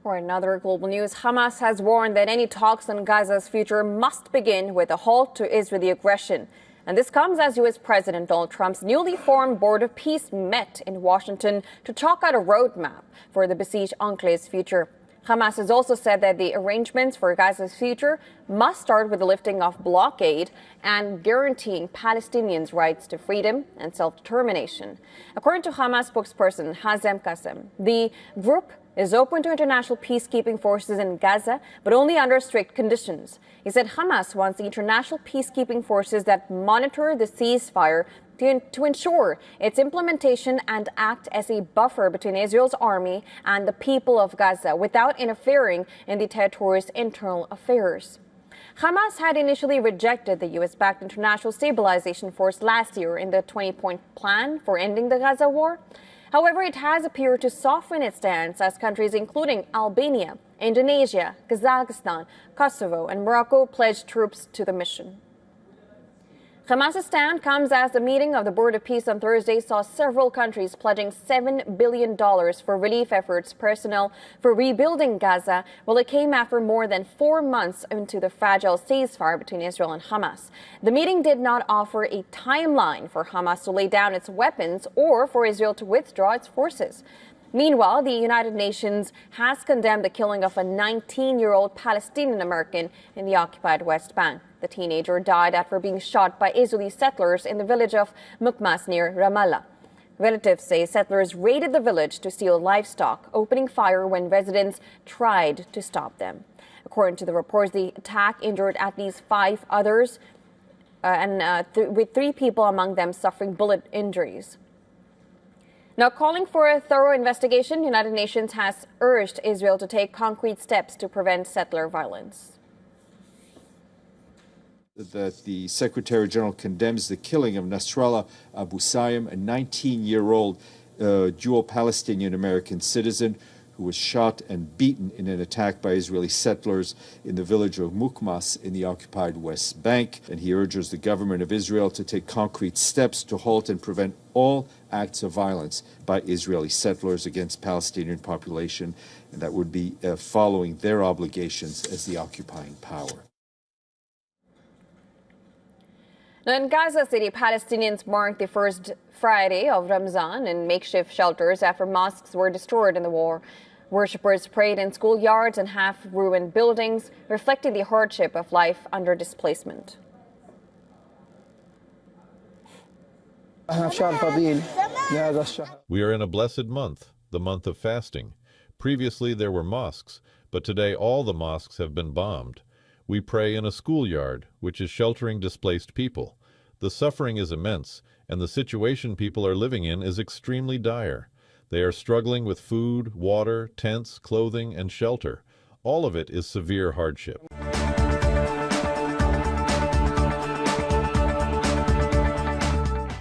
Or another global news, Hamas has warned that any talks on Gaza's future must begin with a halt to Israeli aggression. And this comes as U.S. President Donald Trump's newly formed Board of Peace met in Washington to chalk out a roadmap for the besieged enclave's future. Hamas has also said that the arrangements for Gaza's future must start with the lifting of blockade and guaranteeing Palestinians' rights to freedom and self-determination. According to Hamas spokesperson Hazem Qassem, the group is open to international peacekeeping forces in Gaza, but only under strict conditions. He said Hamas wants the international peacekeeping forces that monitor the ceasefire to ensure its implementation and act as a buffer between Israel's army and the people of Gaza without interfering in the territory's internal affairs. Hamas had initially rejected the U.S.-backed International Stabilization Force last year in the 20-point plan for ending the Gaza war. However, it has appeared to soften its stance as countries including Albania, Indonesia, Kazakhstan, Kosovo, and Morocco pledged troops to the mission. Hamas's stand comes as the meeting of the Board of Peace on Thursday saw several countries pledging $7 billion for relief efforts, personnel for rebuilding Gaza, while it came after more than 4 months into the fragile ceasefire between Israel and Hamas. The meeting did not offer a timeline for Hamas to lay down its weapons or for Israel to withdraw its forces. Meanwhile, the United Nations has condemned the killing of a 19-year-old Palestinian American in the occupied West Bank. The teenager died after being shot by Israeli settlers in the village of Mukmas near Ramallah. Relatives say settlers raided the village to steal livestock, opening fire when residents tried to stop them. According to the reports, the attack injured at least 5 others, with 3 people among them suffering bullet injuries. Now, calling for a thorough investigation, the United Nations has urged Israel to take concrete steps to prevent settler violence. That the Secretary General condemns the killing of Nasrallah Abu Sayyam, a 19-year-old dual Palestinian-American citizen who was shot and beaten in an attack by Israeli settlers in the village of Mukmas in the occupied West Bank. And he urges the government of Israel to take concrete steps to halt and prevent all acts of violence by Israeli settlers against Palestinian population, and that would be following their obligations as the occupying power. Now, in Gaza City, Palestinians marked the first Friday of Ramadan in makeshift shelters after mosques were destroyed in the war. Worshippers prayed in schoolyards and half-ruined buildings, reflecting the hardship of life under displacement. We are in a blessed month, the month of fasting. Previously there were mosques, but today all the mosques have been bombed. We pray in a schoolyard, which is sheltering displaced people. The suffering is immense, and the situation people are living in is extremely dire. They are struggling with food, water, tents, clothing, and shelter. All of it is severe hardship.